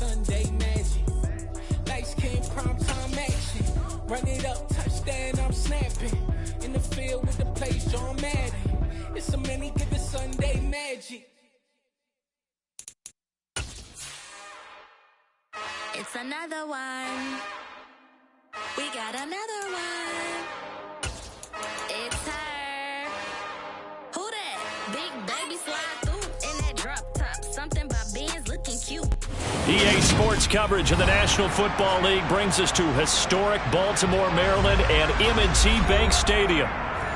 Sunday magic. Light skin, prime time action. Run it up, touchdown, I'm snapping. In the field with the plays, John Madden. It's a many get the Sunday magic. It's another one. We got another one. It's her. Who that? Big baby slide through in that drop top. Something by Benz looking cute. EA Sports coverage of the National Football League brings us to historic Baltimore, Maryland and M&T Bank Stadium.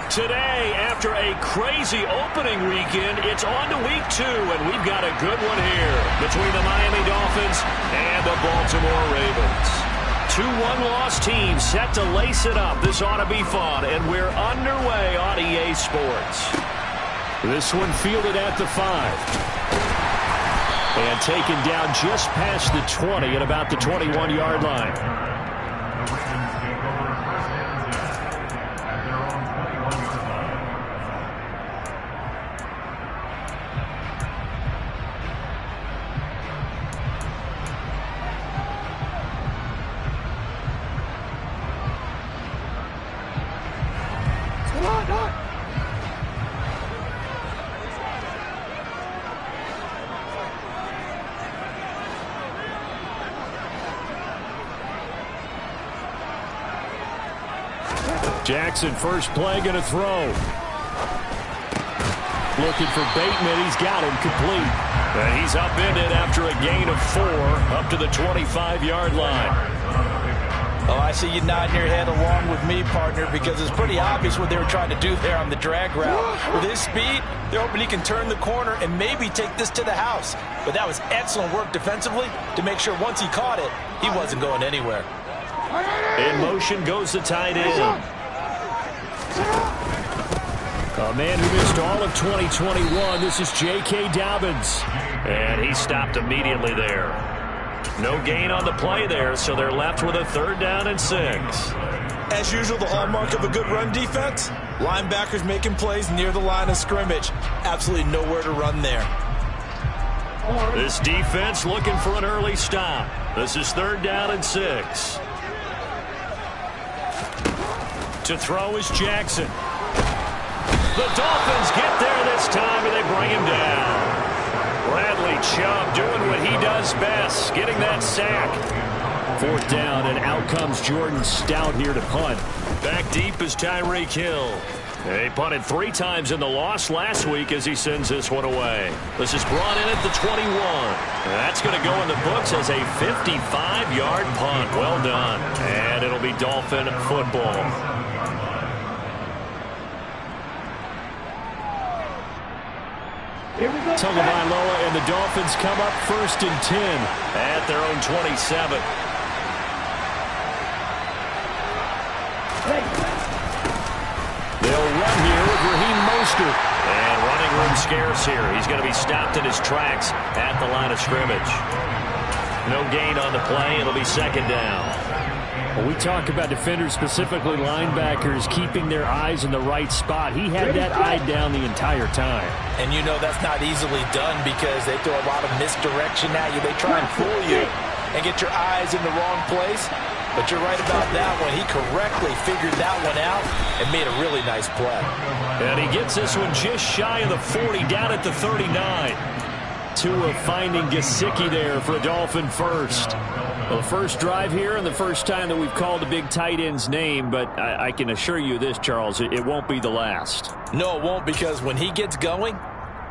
Today, after a crazy opening weekend, it's on to week 2, and we've got a good one here between the Miami Dolphins and the Baltimore Ravens. 2 one-loss teams set to lace it up. This ought to be fun, and we're underway on EA Sports. This one fielded at the 5. And taken down just past the 20 at about the 21-yard line. Jackson first play, going to throw. Looking for Bateman. He's got him complete. And he's upended after a gain of 4 up to the 25-yard line. Oh, I see you nodding your head along with me, partner, because it's pretty obvious what they were trying to do there on the drag route. With his speed, they're hoping he can turn the corner and maybe take this to the house. But that was excellent work defensively to make sure once he caught it, he wasn't going anywhere. In motion goes the tight end. A man who missed all of 2021. This is J.K. Dobbins. And he stopped immediately there. No gain on the play there, so they're left with a 3rd down and 6. As usual, the hallmark of a good run defense, linebackers making plays near the line of scrimmage. Absolutely nowhere to run there. This defense looking for an early stop. This is 3rd down and 6. To throw is Jackson. The Dolphins get there this time, and they bring him down. Bradley Chubb doing what he does best, getting that sack. 4th down, and out comes Jordan Stout here to punt. Back deep is Tyreek Hill. He punted 3 times in the loss last week as he sends this one away. This is brought in at the 21. That's going to go in the books as a 55-yard punt. Well done. And it'll be Dolphin football. Tagovailoa and the Dolphins come up 1st and 10 at their own 27. They'll run here with Raheem Mostert. And running room scarce here. He's going to be stopped in his tracks at the line of scrimmage. No gain on the play. It'll be 2nd down. Well, we talk about defenders, specifically linebackers, keeping their eyes in the right spot. He had that eye down the entire time. And you know that's not easily done because they throw a lot of misdirection at you. They try and fool you and get your eyes in the wrong place. But you're right about that one. He correctly figured that one out and made a really nice play. And he gets this one just shy of the 40, down at the 39. Tua finding Gesicki there for a Dolphin first. Well, the first drive here and the first time that we've called a big tight end's name, but I can assure you this, Charles, it won't be the last. No, it won't, because when he gets going,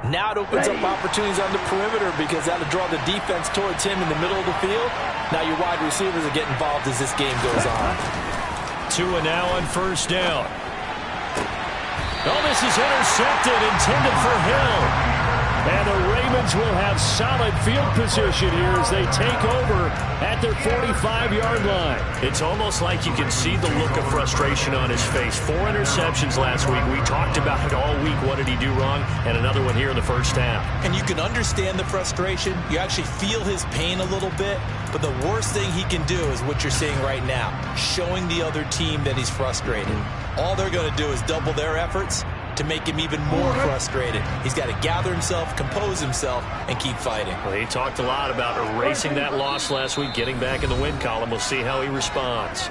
now it opens up opportunities on the perimeter because that'll draw the defense towards him in the middle of the field. Now your wide receivers will get involved as this game goes on. Tua now on 1st down. Oh, this is intercepted, intended for Hill. And the Ravens will have solid field position here as they take over at their 45-yard line. It's almost like you can see the look of frustration on his face. 4 interceptions last week. We talked about it all week. What did he do wrong? And another one here in the first half. And you can understand the frustration. You actually feel his pain a little bit. But the worst thing he can do is what you're seeing right now, showing the other team that he's frustrated. All they're going to do is double their efforts, to make him even more frustrated. He's got to gather himself, compose himself, and keep fighting. Well, he talked a lot about erasing that loss last week, getting back in the win column. We'll see how he responds.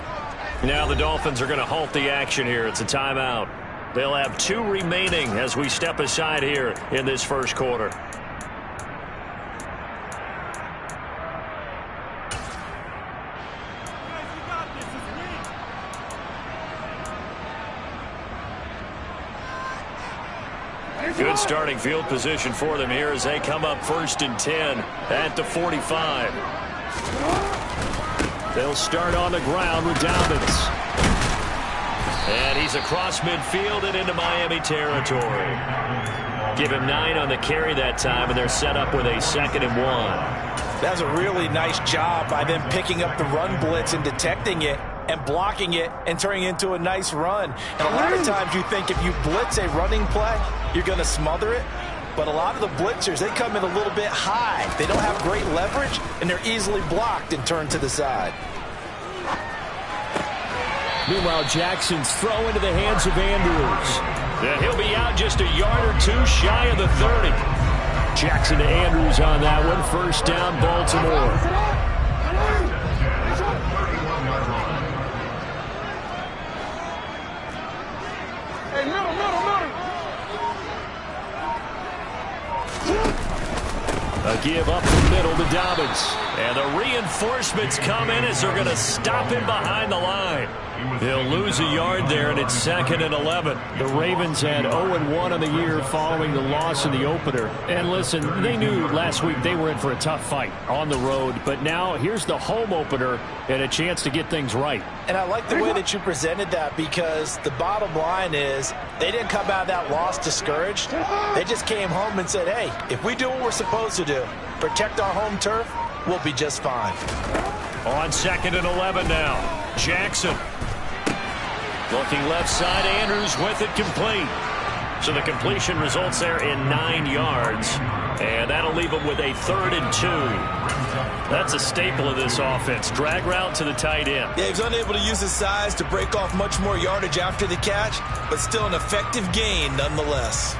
Now the Dolphins are going to halt the action here. It's a timeout. They'll have 2 remaining as we step aside here in this first quarter. Good starting field position for them here as they come up 1st and 10 at the 45. They'll start on the ground with Dobbins. And he's across midfield and into Miami territory. Give him 9 on the carry that time, and they're set up with a 2nd and 1. That's a really nice job by them picking up the run blitz and detecting it and blocking it and turning it into a nice run. And a lot of times you think if you blitz a running play, you're going to smother it. But a lot of the blitzers, they come in a little bit high. They don't have great leverage, and they're easily blocked and turned to the side. Meanwhile, Jackson's throw into the hands of Andrews. And he'll be out just a yard or 2 shy of the 30. Jackson to Andrews on that one. 1st down, Baltimore. A give up the middle to Dobbins. And the reinforcements come in as they're going to stop him behind the line. They'll lose a yard there, and it's 2nd and 11. The Ravens had 0-1 on the year following the loss in the opener. And listen, they knew last week they were in for a tough fight on the road. But now here's the home opener and a chance to get things right. And I like the way that you presented that, because the bottom line is they didn't come out of that loss discouraged. They just came home and said, hey, if we do what we're supposed to do, protect our home turf, we'll be just fine. On 2nd and 11 now, Jackson. Looking left side, Andrews with it complete. So the completion results there in 9 yards. And that'll leave him with a 3rd and 2. That's a staple of this offense. Drag route to the tight end. Yeah, he was unable to use his size to break off much more yardage after the catch, but still an effective gain nonetheless.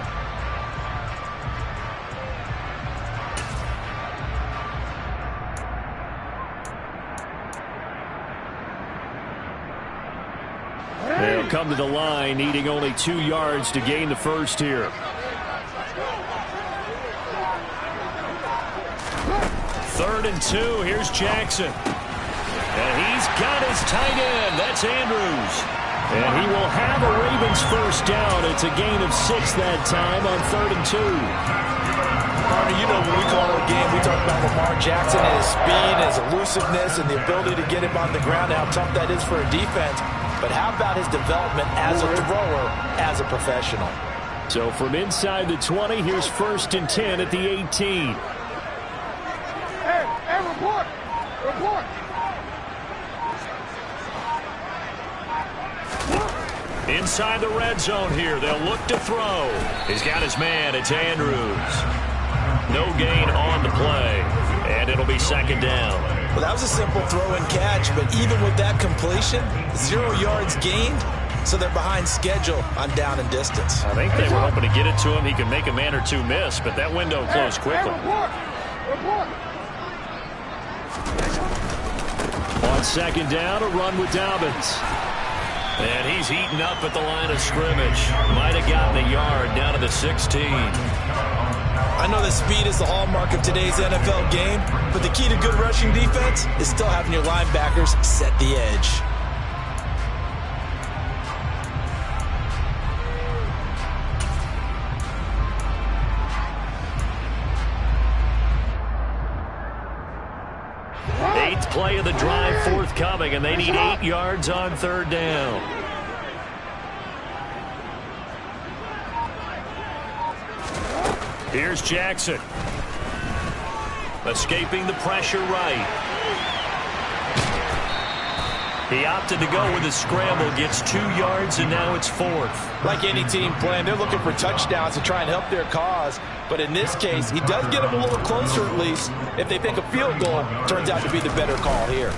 They'll come to the line, needing only 2 yards to gain the first here. 3rd and 2. Here's Jackson. And he's got his tight end. That's Andrews. And he will have a Ravens 1st down. It's a gain of 6 that time on 3rd and 2. Partner, you know when we call a game, we talk about Lamar Jackson and his speed, his elusiveness, and the ability to get him on the ground, and how tough that is for a defense. But how about his development as a thrower, as a professional? So from inside the 20, here's 1st and 10 at the 18. Hey, report! Report! Inside the red zone here, they'll look to throw. He's got his man, it's Andrews. No gain on the play, and it'll be 2nd down. Well, that was a simple throw and catch, but even with that completion, 0 yards gained, so they're behind schedule on down and distance. I think they were hoping to get it to him. He could make a man or 2 miss, but that window closed quickly. Report! On 2nd down, a run with Dobbins. And he's eaten up at the line of scrimmage. Might have gotten a yard down to the 16. I know that speed is the hallmark of today's NFL game, but the key to good rushing defense is still having your linebackers set the edge. Eighth play of the drive forthcoming, and they need 8 yards on 3rd down. Here's Jackson. Escaping the pressure right. He opted to go with a scramble, gets 2 yards, and now it's 4th. Like any team playing, they're looking for touchdowns to try and help their cause. But in this case, he does get them a little closer at least if they think a field goal turns out to be the better call here.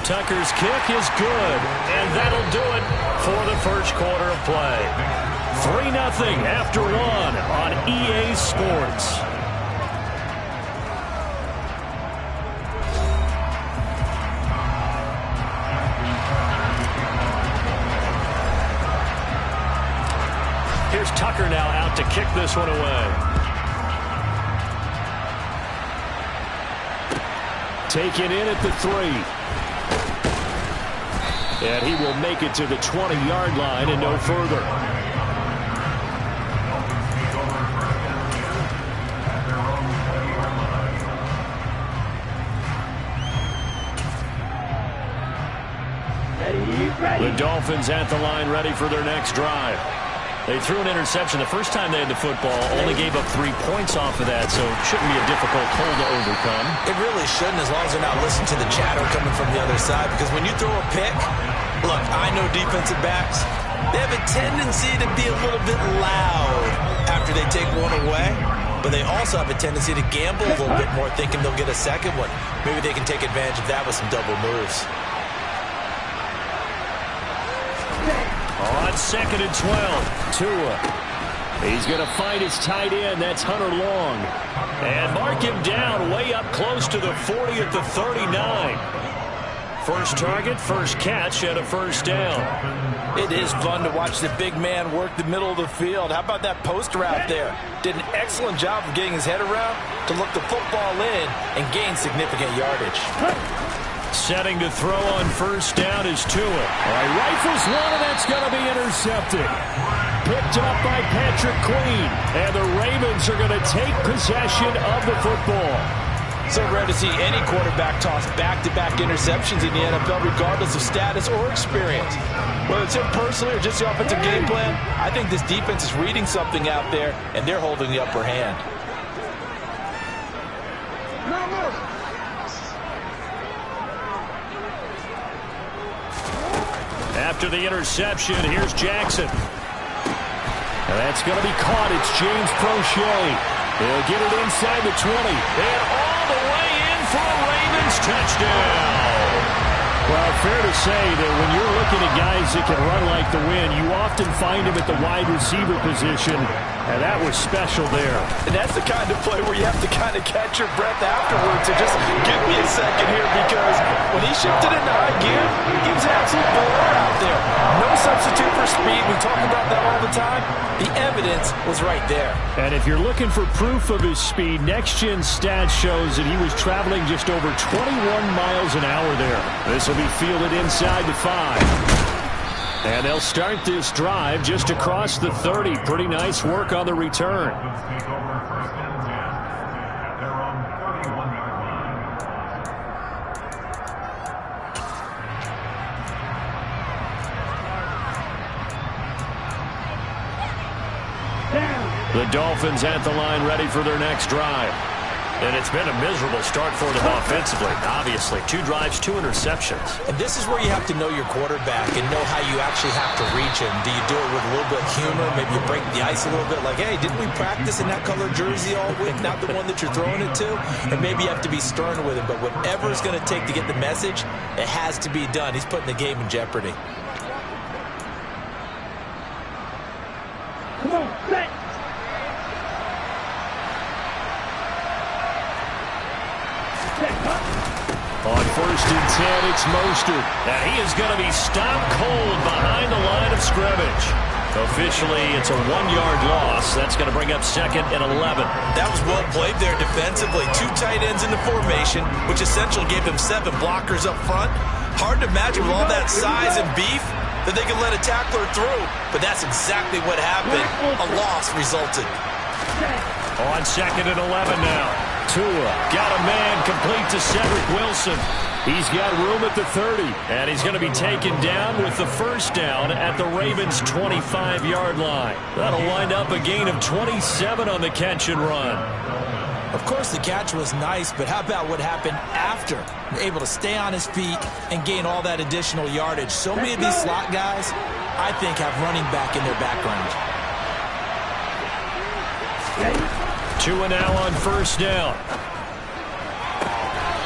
Tucker's kick is good, and that'll do it for the first quarter of play. 3-0 after one on EA Sports. Here's Tucker now out to kick this one away. Taken in at the 3. And he will make it to the 20-yard line and no further. The Dolphins at the line ready for their next drive. They threw an interception the first time they had the football, only gave up 3 points off of that, so it shouldn't be a difficult hole to overcome. It really shouldn't, as long as they're not listening to the chatter coming from the other side, because when you throw a pick, look, I know defensive backs, they have a tendency to be a little bit loud after they take one away, but they also have a tendency to gamble a little bit more, thinking they'll get a second one. Maybe they can take advantage of that with some double moves. On 2nd and 12, Tua. He's going to find his tight end. That's Hunter Long. And mark him down way up close to the 40 at the 39. First target, first catch, and a first down. It is fun to watch the big man work the middle of the field. How about that post route there? Did an excellent job of getting his head around to look the football in and gain significant yardage. Setting to throw on first down is Tua. All right, rifles one, and that's going to be intercepted. Picked up by Patrick Queen. And the Ravens are going to take possession of the football. So rare to see any quarterback toss back-to-back interceptions in the NFL, regardless of status or experience. Whether it's him personally or just the offensive game plan, I think this defense is reading something out there, and they're holding the upper hand. After the interception, here's Jackson. And that's going to be caught. It's James Prochet. He'll get it inside the 20. And all the way in for a Ravens touchdown. Well, fair to say that when you're looking at guys that can run like the wind, you often find him at the wide receiver position, and that was special there. And that's the kind of play where you have to kind of catch your breath afterwards and just give me a second here, because when he shifted into high gear, he was an absolute baller out there. No substitute for speed. We talk about that all the time. The evidence was right there. And if you're looking for proof of his speed, Next Gen Stats shows that he was traveling just over 21 miles an hour there. This will be fielded inside the 5. And they'll start this drive just across the 30. Pretty nice work on the return. The Dolphins at the line ready for their next drive. And it's been a miserable start for them offensively, obviously. 2 drives, 2 interceptions. And this is where you have to know your quarterback and know how you actually have to reach him. Do you do it with a little bit of humor? Maybe you break the ice a little bit, like, hey, didn't we practice in that color jersey all week? Not the one that you're throwing it to? And maybe you have to be stern with him. But whatever it's going to take to get the message, it has to be done. He's putting the game in jeopardy. Come on, set. On 1st and 10, it's Mostert. And he is going to be stopped cold behind the line of scrimmage. Officially, it's a 1-yard loss. That's going to bring up 2nd and 11. That was well played there defensively. 2 tight ends in the formation, which essentially gave them 7 blockers up front. Hard to imagine with all that size and beef that they could let a tackler through. But that's exactly what happened. A loss resulted. On 2nd and 11 now. Tua got a man complete to Cedric Wilson. He's got room at the 30, and he's going to be taken down with the first down at the Ravens' 25-yard line. That'll wind up a gain of 27 on the catch and run. Of course, the catch was nice, but how about what happened after? Able to stay on his feet and gain all that additional yardage. So many of these slot guys, I think, have running back in their background. Tua now on first down.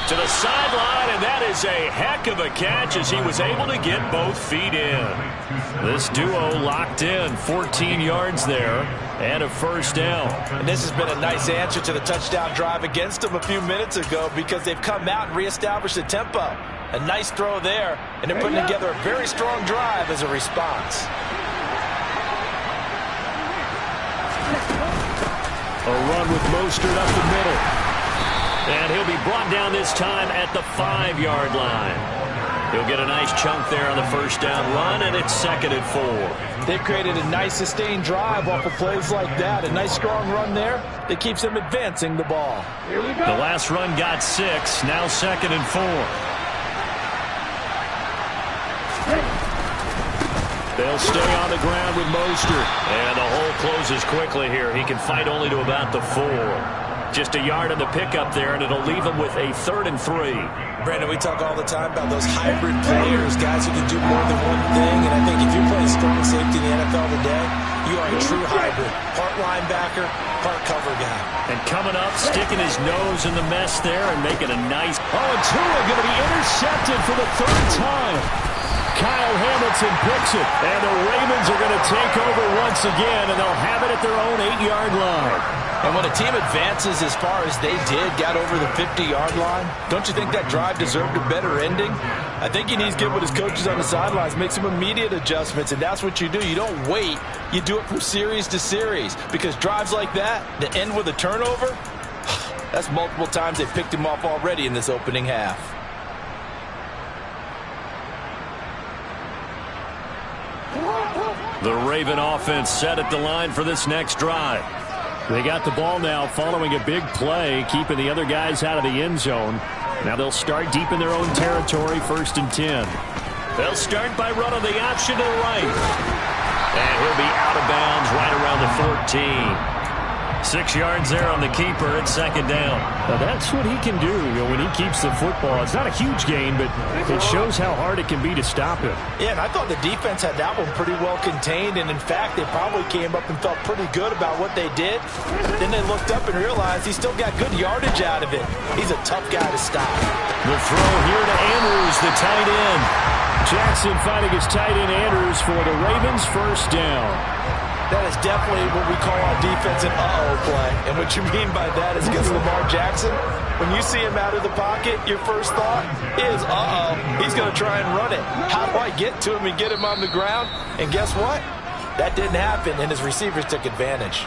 To the sideline, and that is a heck of a catch as he was able to get both feet in. This duo locked in, 14 yards there, and a first down. And this has been a nice answer to the touchdown drive against them a few minutes ago because they've come out and reestablished the tempo. A nice throw there, and they're putting together a very strong drive as a response. A run with Mostert up the middle. And he'll be brought down this time at the 5-yard line. He'll get a nice chunk there on the first down run, and it's 2nd and 4. They've created a nice sustained drive off of plays like that. A nice strong run there that keeps them advancing the ball. The last run got 6, now 2nd and 4. They'll stay on the ground with Mostert. And the hole closes quickly here. He can fight only to about the 4. Just a yard on the pickup there, and it'll leave him with a 3rd and 3. Brandon, we talk all the time about those hybrid players, guys who can do more than one thing. And I think if you're playing strong safety in the NFL today, you are a true hybrid. Part linebacker, part cover guy. And coming up, sticking his nose in the mess there and making a nice... Oh, and Tua going to be intercepted for the 3rd time. Kyle Hamilton picks it, and the Ravens are going to take over once again, and they'll have it at their own 8-yard line. And when a team advances as far as they did, got over the 50-yard line, don't you think that drive deserved a better ending? I think he needs to get with his coaches on the sidelines, make some immediate adjustments, and that's what you do. You don't wait. You do it from series to series, because drives like that end with a turnover, that's multiple times they've picked him off already in this opening half. The Raven offense set at the line for this next drive. They got the ball now following a big play, keeping the other guys out of the end zone. Now they'll start deep in their own territory, 1st and 10. They'll start by running the option to the right. And he'll be out of bounds right around the 14. 6 yards there on the keeper at 2nd down. Now that's what he can do, when he keeps the football. It's not a huge gain, but it shows how hard it can be to stop him. Yeah, and I thought the defense had that one pretty well contained, and in fact, they probably came up and felt pretty good about what they did. Then they looked up and realized he still got good yardage out of it. He's a tough guy to stop. The throw here to Andrews, the tight end. Jackson finding his tight end Andrews for the Ravens' 1st down. That is definitely what we call on defense an uh-oh play. And what you mean by that is against Lamar Jackson, when you see him out of the pocket, your first thought is, uh-oh, he's going to try and run it. How do I get to him and get him on the ground? And guess what? That didn't happen, and his receivers took advantage.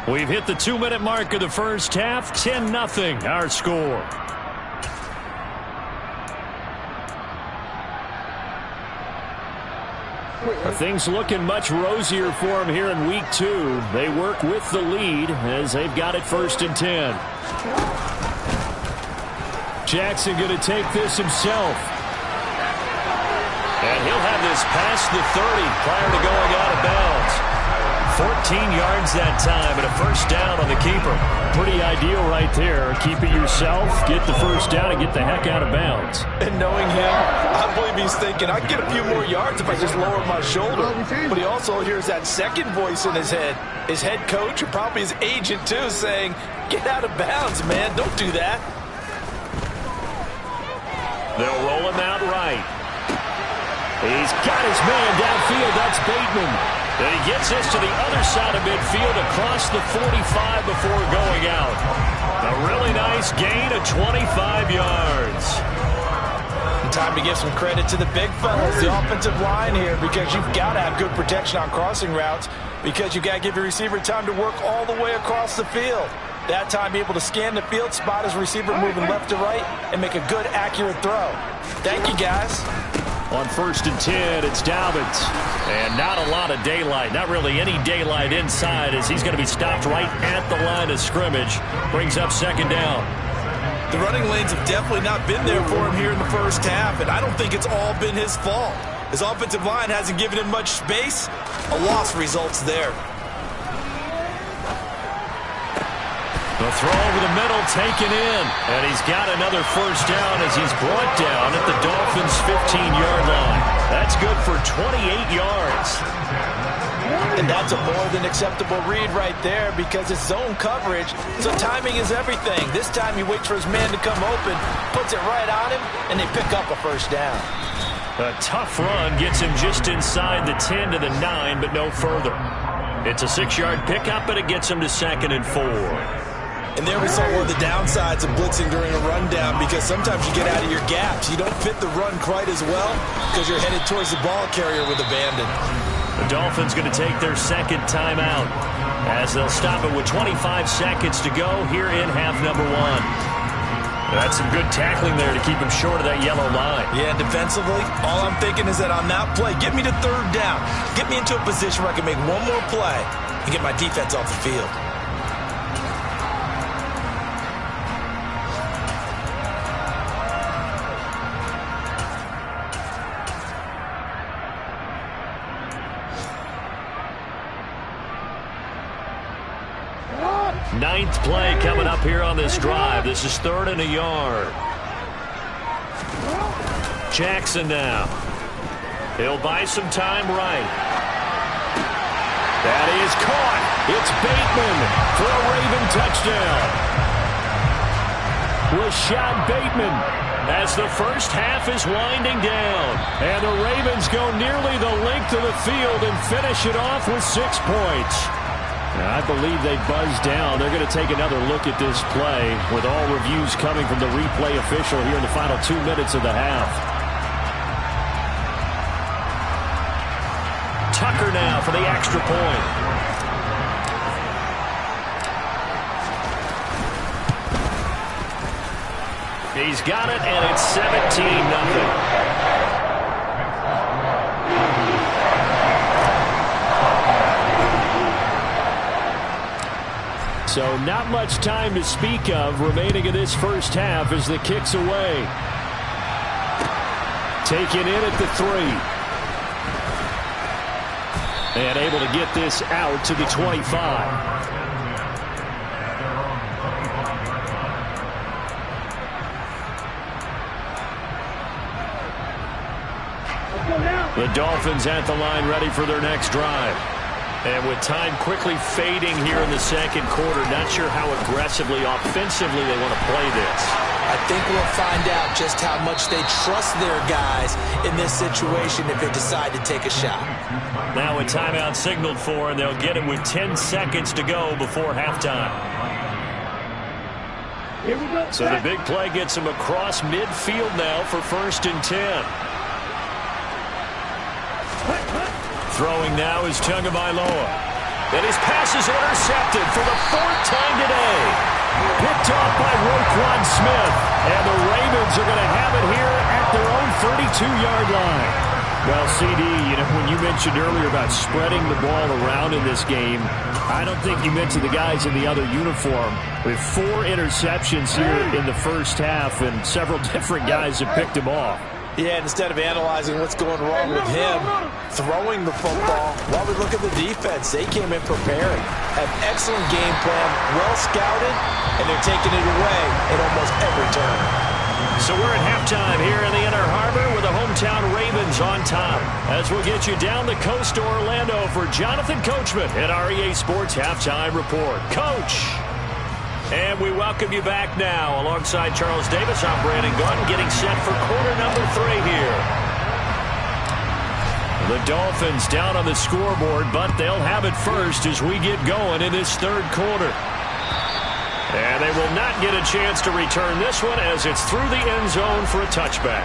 We've hit the 2-minute mark of the first half. 10-0 our score. Things looking much rosier for him here in week 2. They work with the lead as they've got it 1st and 10. Jackson going to take this himself. And he'll have this past the 30 prior to going out of bounds. 14 yards that time and a 1st down on the keeper. Pretty ideal right there. Keep it yourself, get the 1st down, and get the heck out of bounds. And knowing him, I believe he's thinking, I can get a few more yards if I just lower my shoulder. But he also hears that second voice in his head. His head coach, or probably his agent too, saying, get out of bounds, man. Don't do that. They'll roll him out right. He's got his man downfield. That's Bateman. And he gets this to the other side of midfield across the 45 before going out. A really nice gain of 25 yards. Time to give some credit to the big fellas, the offensive line here, because you've got to have good protection on crossing routes because you've got to give your receiver time to work all the way across the field. That time, be able to scan the field, spot his receiver moving left to right, and make a good, accurate throw. Thank you, guys. On 1st and 10, it's Dobbins. And not a lot of daylight, not really any daylight inside as he's going to be stopped right at the line of scrimmage. Brings up 2nd down. The running lanes have definitely not been there for him here in the first half, and I don't think it's all been his fault. His offensive line hasn't given him much space. A loss results there. The throw over the middle taken in. And he's got another 1st down as he's brought down at the Dolphins' 15-yard line. That's good for 28 yards. And that's a more than acceptable read right there because it's zone coverage, so timing is everything. This time he waits for his man to come open, puts it right on him, and they pick up a first down. A tough run gets him just inside the 10 to the 9, but no further. It's a 6-yard pickup, but it gets him to 2nd and 4. And there we saw one of the downsides of blitzing during a rundown because sometimes you get out of your gaps. You don't fit the run quite as well because you're headed towards the ball carrier with abandon. The Dolphins going to take their second timeout as they'll stop it with 25 seconds to go here in half number 1. That's some good tackling there to keep him short of that yellow line. Yeah, defensively, all I'm thinking is that on that play, get me to 3rd down. Get me into a position where I can make one more play and get my defense off the field. Ninth play coming up here on this drive. This is 3rd and a yard. Jackson now. He'll buy some time right. That is caught. It's Bateman for a Raven touchdown. Rashad Bateman as the first half is winding down. And the Ravens go nearly the length of the field and finish it off with 6 points. I believe they buzzed down. They're going to take another look at this play with all reviews coming from the replay official here in the final 2 minutes of the half. Tucker now for the extra point. He's got it, and it's 17-0. So not much time to speak of remaining in this first half as the kick's away. Taken in at the 3. And able to get this out to the 25. The Dolphins at the line ready for their next drive. And with time quickly fading here in the second quarter, not sure how aggressively, offensively they want to play this. I think we'll find out just how much they trust their guys in this situation if they decide to take a shot. Now a timeout signaled for, and they'll get it with 10 seconds to go before halftime. Here we go. So the big play gets them across midfield now for 1st and 10. Throwing now is Tagovailoa. And his pass is intercepted for the 4th time today. Picked off by Roquan Smith. And the Ravens are going to have it here at their own 32-yard line. Well, CD, when you mentioned earlier about spreading the ball around in this game, I don't think you mentioned the guys in the other uniform. With 4 interceptions here in the first half, and several different guys have picked him off. Yeah, instead of analyzing what's going wrong with him, throwing the football, while we look at the defense, they came in preparing. Have excellent game plan, well scouted, and they're taking it away at almost every turn. So we're at halftime here in the Inner Harbor with the hometown Ravens on top. As we'll get you down the coast to Orlando for Jonathan Coachman at our EA Sports Halftime Report. Coach! And we welcome you back now. Alongside Charles Davis, I'm Brandon Gunn, getting set for quarter number 3 here. The Dolphins down on the scoreboard, but they'll have it first as we get going in this 3rd quarter. And they will not get a chance to return this one as it's through the end zone for a touchback.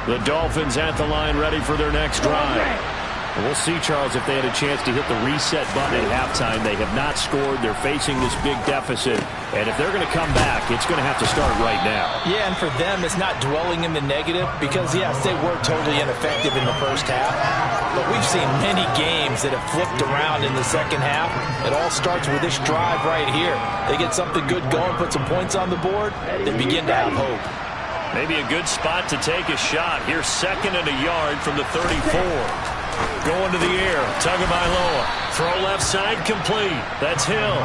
The Dolphins at the line ready for their next drive. And we'll see, Charles, if they had a chance to hit the reset button at halftime. They have not scored. They're facing this big deficit. And if they're going to come back, it's going to have to start right now. Yeah, and for them, it's not dwelling in the negative because, yes, they were totally ineffective in the first half. But we've seen many games that have flipped around in the second half. It all starts with this drive right here. They get something good going, put some points on the board, they begin to have hope. Maybe a good spot to take a shot. Here's 2nd and a yard from the 34. Going to the air. Tagovailoa. Throw left side complete. That's Hill.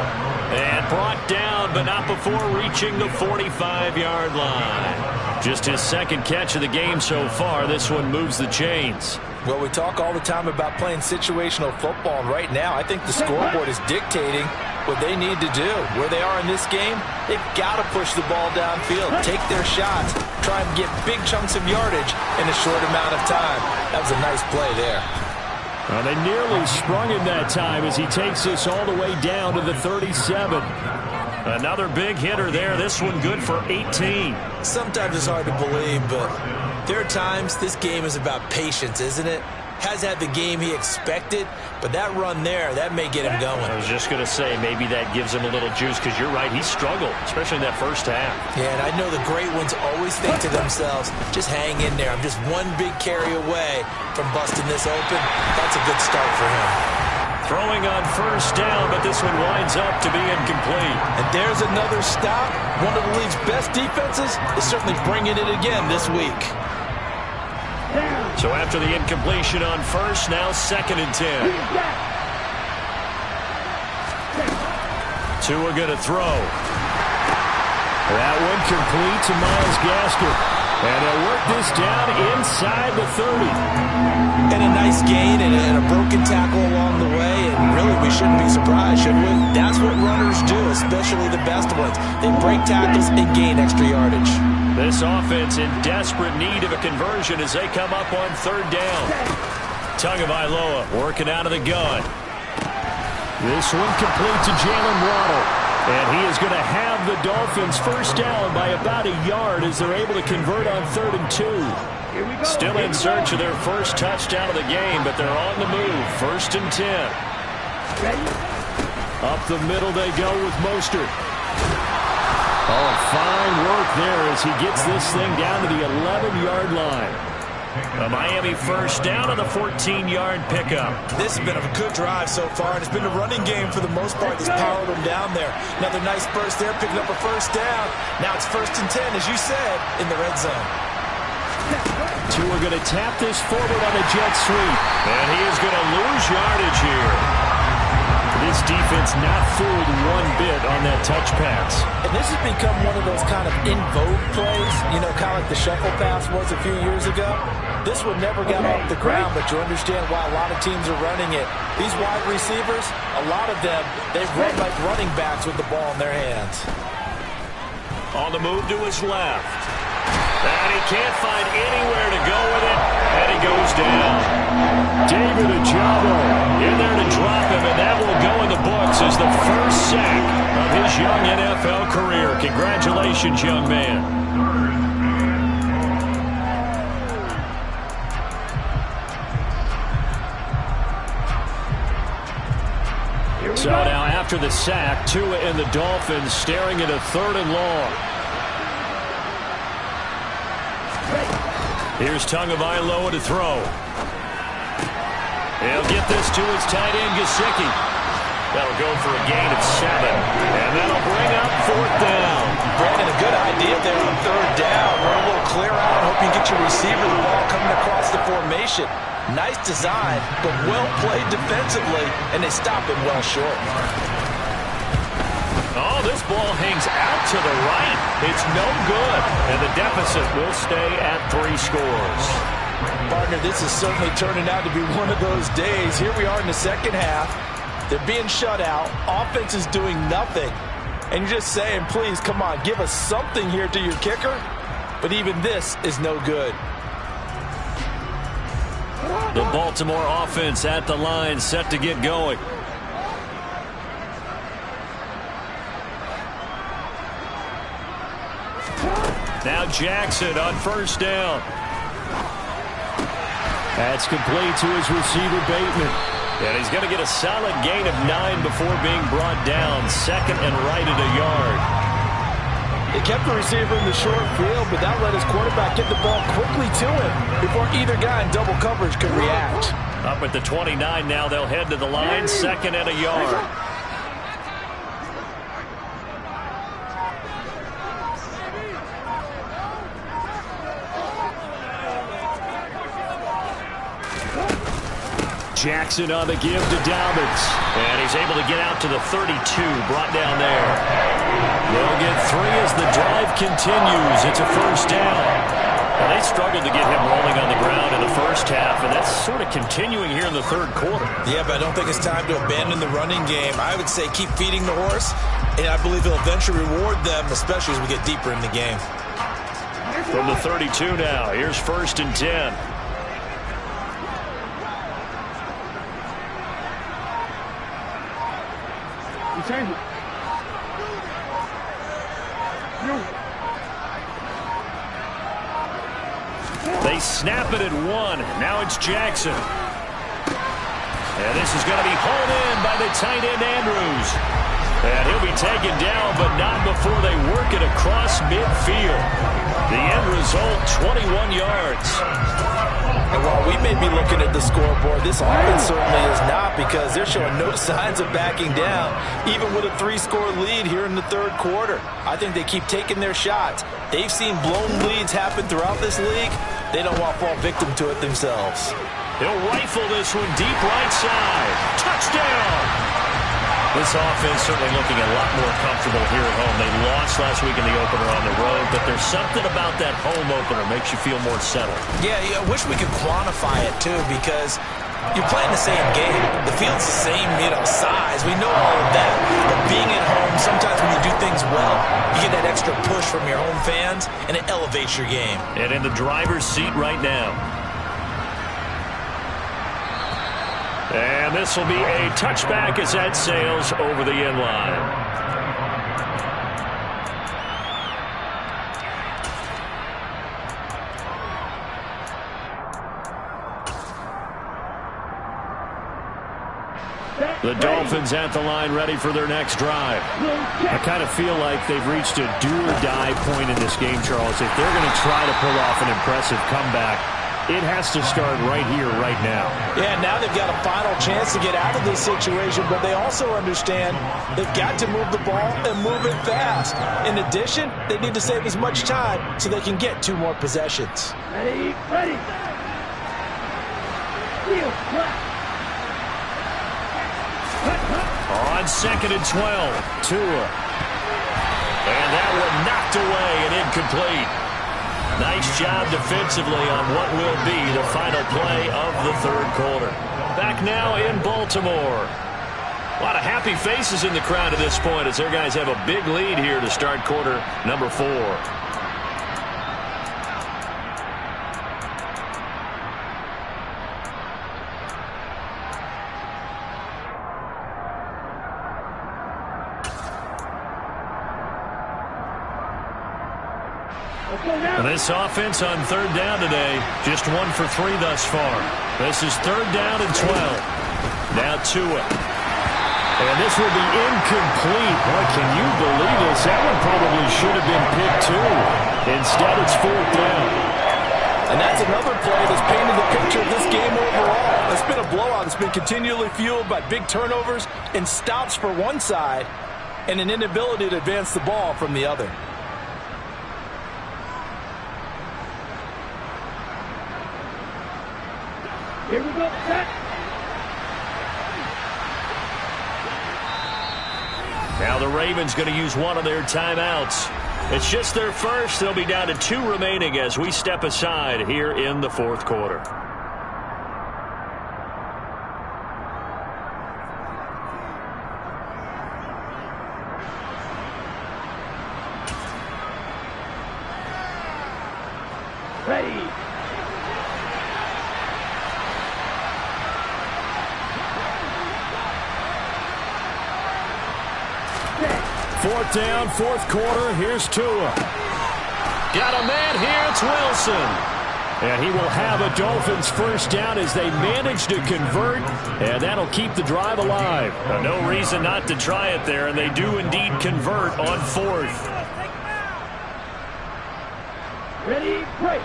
And brought down, but not before reaching the 45-yard line. Just his second catch of the game so far. This one moves the chains. Well, we talk all the time about playing situational football, and right now I think the scoreboard is dictating what they need to do. Where they are in this game, they've got to push the ball downfield, take their shots, try and get big chunks of yardage in a short amount of time. That was a nice play there. Well, they nearly sprung him that time as he takes this all the way down to the 37. Another big hitter there. This one good for 18. Sometimes it's hard to believe, but there are times this game is about patience, isn't it? Has had the game he expected, but that run there, that may get him going. I was just going to say, maybe that gives him a little juice, because you're right, he struggled, especially in that first half. Yeah, and I know the great ones always think to themselves, just hang in there. I'm just one big carry away from busting this open. That's a good start for him. Throwing on first down, but this one winds up to be incomplete. And there's another stop. One of the league's best defenses is certainly bringing it again this week. So after the incompletion on first, now 2nd and 10. Tua going to throw. That one complete to Myles Gaskin. And they'll work this down inside the 30. And a nice gain and a broken tackle along the way. And really, we shouldn't be surprised, should we? That's what runners do, especially the best ones. They break tackles and gain extra yardage. This offense in desperate need of a conversion as they come up on 3rd down. Tagovailoa working out of the gun. This one complete to Jalen Waddle. And he is going to have the Dolphins first down by about a yard as they're able to convert on 3rd and 2. Still in search of their first touchdown of the game, but they're on the move. 1st and 10. Up the middle they go with Mostert. Oh, fine work there as he gets this thing down to the 11-yard line. A Miami first down on the 14-yard pickup. This has been a good drive so far, and it's been a running game for the most part that's powered them down there. Another nice burst there, picking up a first down. Now it's 1st and 10, as you said, in the red zone. Tua going to tap this forward on a jet sweep, and he is going to lose yardage here. This defense not fooled one bit on that touch pass. And this has become one of those kind of in vogue plays, you know, kind of like the shuffle pass was a few years ago. This one never got off the ground, but you understand why a lot of teams are running it. These wide receivers, a lot of them, they run like running backs with the ball in their hands. On the move to his left. And he can't find anywhere to go with it, and he goes down. David Ojabo in there to drop him, and that will go in the books as the first sack of his young NFL career. Congratulations, young man. So now after the sack, Tua and the Dolphins staring at a 3rd and long. Here's Tagovailoa to throw. He'll get this to his tight end, Gesicki. That'll go for a gain of 7. And that'll bring up 4th down. Brandon, a good idea there on 3rd down. Run a little clear out. Hope you get your receiver the ball coming across the formation. Nice design, but well played defensively, and they stop him well short. Oh, this ball hangs out to the right. It's no good. And the deficit will stay at 3 scores. Partner, this is certainly turning out to be one of those days. Here we are in the 2nd half. They're being shut out. Offense is doing nothing. And you're just saying, please, come on, give us something here to your kicker. But even this is no good. The Baltimore offense at the line, set to get going. Now Jackson on first down. That's complete to his receiver, Bateman. And he's going to get a solid gain of 9 before being brought down. 2nd and right at a yard. They kept the receiver in the short field, but that let his quarterback get the ball quickly to him before either guy in double coverage could react. Up at the 29 now, they'll head to the line. 2nd and a yard. Jackson on the give to Dobbins. And he's able to get out to the 32, brought down there. They'll get 3 as the drive continues. It's a first down. Well, they struggled to get him rolling on the ground in the first half, and that's sort of continuing here in the third quarter. Yeah, but I don't think it's time to abandon the running game. I would say keep feeding the horse, and I believe he'll eventually reward them, especially as we get deeper in the game. From the 32 now, here's 1st and 10. You change it. They snap it at 1. Now it's Jackson. And this is going to be hauled in by the tight end Andrews. And he'll be taken down, but not before they work it across midfield. The end result, 21 yards. And while we may be looking at the scoreboard, this offense certainly is not, because they're showing no signs of backing down, even with a 3-score lead here in the third quarter. I think they keep taking their shots. They've seen blown leads happen throughout this league. They don't want to fall victim to it themselves. He'll rifle this one deep right side. Touchdown! This offense certainly looking a lot more comfortable here at home. They lost last week in the opener on the road, but there's something about that home opener makes you feel more settled. Yeah, I wish we could quantify it, too, because you're playing the same game. The field's the same, size. We know all of that. But being at home, sometimes when you do things well, you get that extra push from your home fans, and it elevates your game. And in the driver's seat right now. And this will be a touchback as that sails over the end line. The Dolphins at the line ready for their next drive. I kind of feel like they've reached a do-or-die point in this game, Charles. If they're going to try to pull off an impressive comeback, it has to start right here, right now. Yeah, now they've got a final chance to get out of this situation, but they also understand they've got to move the ball and move it fast. In addition, they need to save as much time so they can get 2 more possessions. Ready, ready. On 2nd and 12, Tua. And that one knocked away and incomplete. Nice job defensively on what will be the final play of the third quarter. Back now in Baltimore. A lot of happy faces in the crowd at this point as their guys have a big lead here to start quarter number 4. And this offense on 3rd down today, just 1 for 3 thus far. This is 3rd down and 12. Now Tua. And this will be incomplete. Boy, can you believe this? That one probably should have been picked too. Instead, it's 4th down. And that's another play that's painted the picture of this game overall. It's been a blowout. It's been continually fueled by big turnovers and stops for one side and an inability to advance the ball from the other. Here we go, set. Now the Ravens going to use one of their timeouts. It's just their first. They'll be down to 2 remaining as we step aside here in the 4th quarter. Ready. 4th down, 4th quarter. Here's Tua. Got a man here. It's Wilson. And he will have a Dolphins first down as they manage to convert. And that'll keep the drive alive. No reason not to try it there. And they do indeed convert on 4th. Ready, break.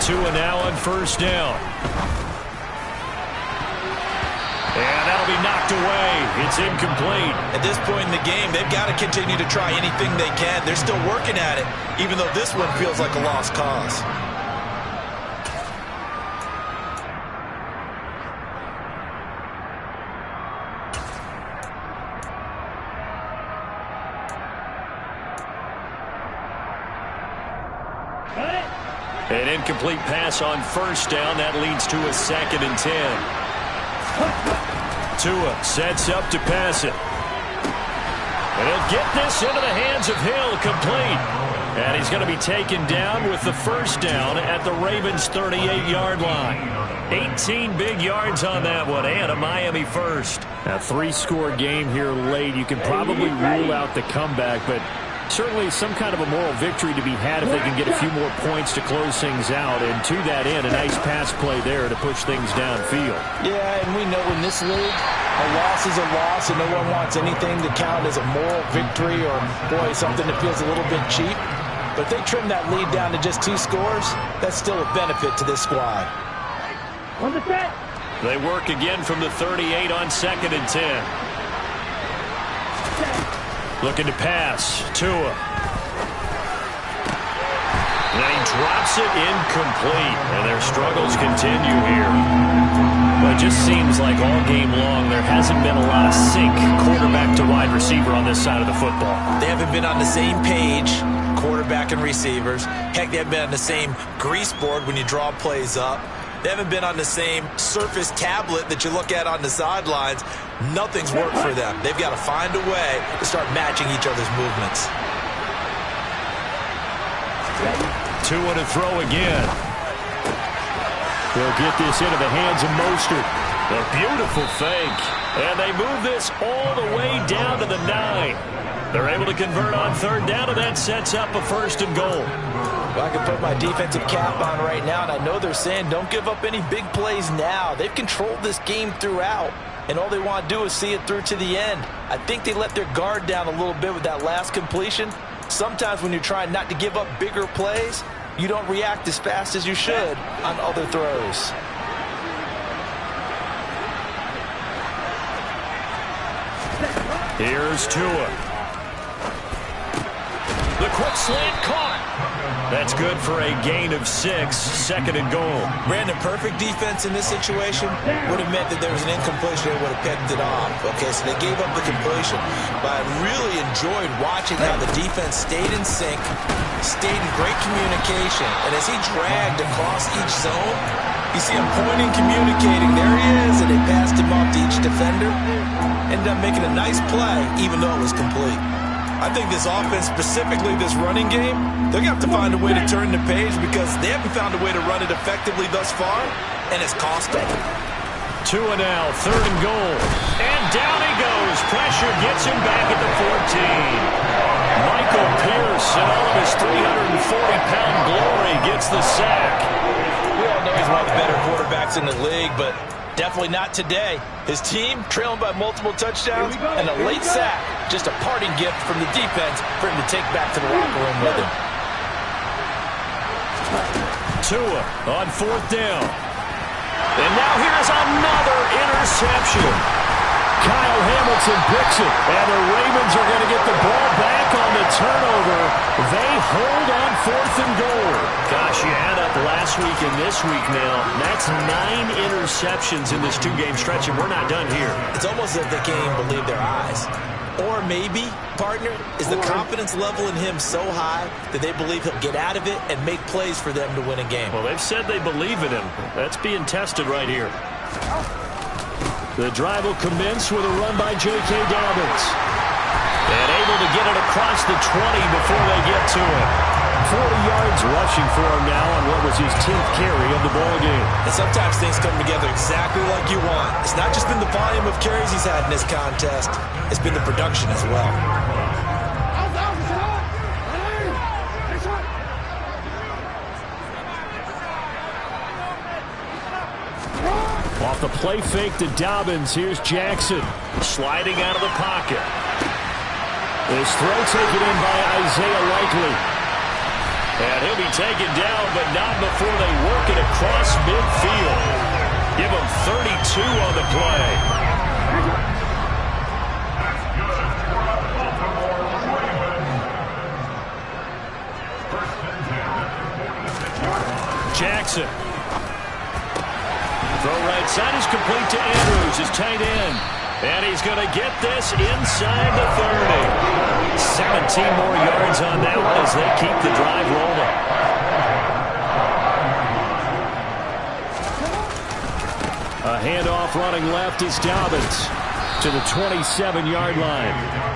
Tua now on first down. And that'll be knocked knocked away. It's incomplete. At this point in the game, they've got to continue to try anything they can. They're still working at it, even though this one feels like a lost cause. An incomplete pass on first down. That leads to a 2nd and 10. Tua sets up to pass it. And he'll get this into the hands of Hill, complete. And he's going to be taken down with the first down at the Ravens' 38-yard line. 18 big yards on that one, and a Miami first. A 3-score game here late. You can probably rule out the comeback, but certainly some kind of a moral victory to be had if they can get a few more points to close things out. And to that end, a nice pass play there to push things downfield. Yeah, and we know in this league, a loss is a loss, and no one wants anything to count as a moral victory or, boy, something that feels a little bit cheap. But if they trim that lead down to just 2 scores, that's still a benefit to this squad. On the set. They work again from the 38 on 2nd and 10. Looking to pass. Tua. And he drops it incomplete. And their struggles continue here. But it just seems like all game long there hasn't been a lot of sync quarterback to wide receiver on this side of the football. They haven't been on the same page, quarterback and receivers. Heck, they haven't been on the same grease board when you draw plays up. They haven't been on the same Surface tablet that you look at on the sidelines. Nothing's worked for them. They've got to find a way to start matching each other's movements. Tua to throw again. They'll get this into the hands of Mostert. A beautiful fake. And they move this all the way down to the 9. They're able to convert on 3rd down, and that sets up a 1st and goal. Well, I can put my defensive cap on right now, and I know they're saying don't give up any big plays now. They've controlled this game throughout, and all they want to do is see it through to the end. I think they let their guard down a little bit with that last completion. Sometimes when you're trying not to give up bigger plays, you don't react as fast as you should on other throws. Here's Tua. The quick slant caught. That's good for a gain of 6, 2nd and goal. Brandon, perfect defense in this situation would have meant that there was an incompletion that would have picked it off. Okay, so they gave up the completion. But I really enjoyed watching how the defense stayed in sync, stayed in great communication. And as he dragged across each zone, you see him pointing, communicating. There he is, and they passed him off to each defender. Ended up making a nice play, even though it was complete. I think this offense, specifically this running game, they're going to have to find a way to turn the page because they haven't found a way to run it effectively thus far, and it's cost them. Tua now, 3rd and goal. And down he goes. Pressure gets him back at the 14. Michael Pierce, in all of his 340-pound glory, gets the sack. We all know he's one of the better quarterbacks in the league, but definitely not today. His team trailing by multiple touchdowns and a late sack. Just a parting gift from the defense for him to take back to the locker room with him. Tua on 4th down. And now here's another interception. Kyle Hamilton picks it, and the Ravens are going to get the ball back on the turnover. They hold on 4th and goal. Gosh, you add up last week and this week now. That's 9 interceptions in this 2-game stretch, and we're not done here. It's almost as if they can't even believe their eyes. Or maybe, partner, is the confidence level in him so high that they believe he'll get out of it and make plays for them to win a game. Well, they've said they believe in him. That's being tested right here. The drive will commence with a run by J.K. Dobbins. And able to get it across the 20 before they get to it. 40 yards rushing for him now on what was his 10th carry of the ball game. And sometimes things come together exactly like you want. It's not just been the volume of carries he's had in this contest. It's been the production as well. Off the play fake to Dobbins, here's Jackson. Sliding out of the pocket. His throw taken in by Isaiah Likely. And he'll be taken down, but not before they work it across midfield. Give him 32 on the play. Jackson. Throw right side is complete to Andrews, his tight end. And he's going to get this inside the 30. 17 more yards on that one as they keep the drive rolling. A handoff running left is Dobbins to the 27-yard line.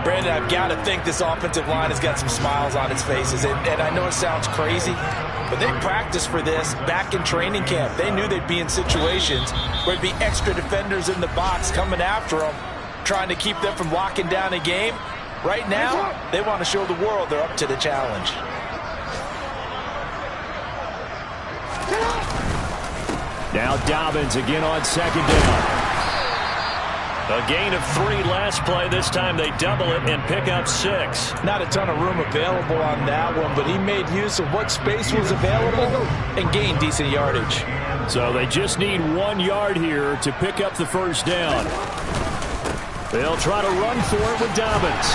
Brandon, I've got to think this offensive line has got some smiles on its faces. And I know it sounds crazy, but they practiced for this back in training camp. They knew they'd be in situations where there'd be extra defenders in the box coming after them, trying to keep them from locking down a game. Right now, they want to show the world they're up to the challenge. Now Dobbins again on second down. A gain of 3 last play. This time they double it and pick up 6. Not a ton of room available on that one, but he made use of what space was available and gained decent yardage. So they just need 1 yard here to pick up the first down. They'll try to run for it with Dobbins.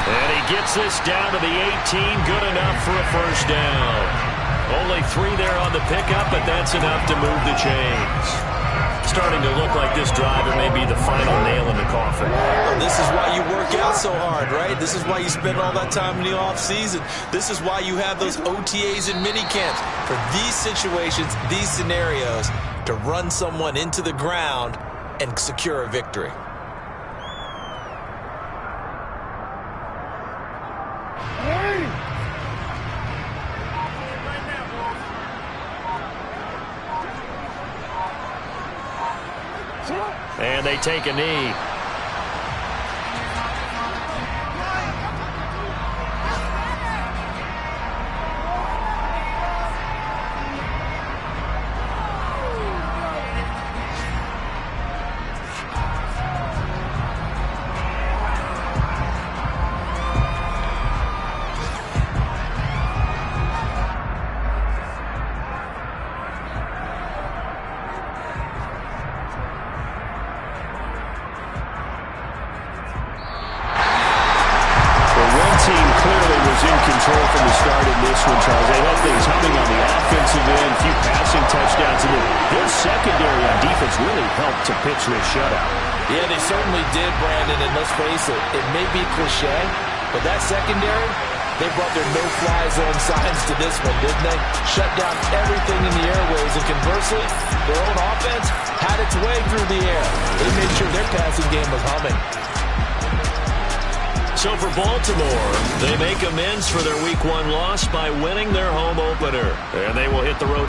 And he gets this down to the 18. Good enough for a first down. Only 3 there on the pickup, but that's enough to move the chains. Starting to look like this drive may be the final nail in the coffin. Well, this is why you work out so hard, right? This is why you spend all that time in the offseason. This is why you have those OTAs and mini camps. For these situations, these scenarios, to run someone into the ground and secure a victory. And they take a knee. To pitch this shutout. Yeah, they certainly did, Brandon, and let's face it, it may be cliche, but that secondary, they brought their no-fly zone signs to this one, didn't they? Shut down everything in the airways, and conversely, their own offense had its way through the air. They made sure their passing game was humming. So for Baltimore, they make amends for their Week 1 loss by winning their home opener, and they will hit the road.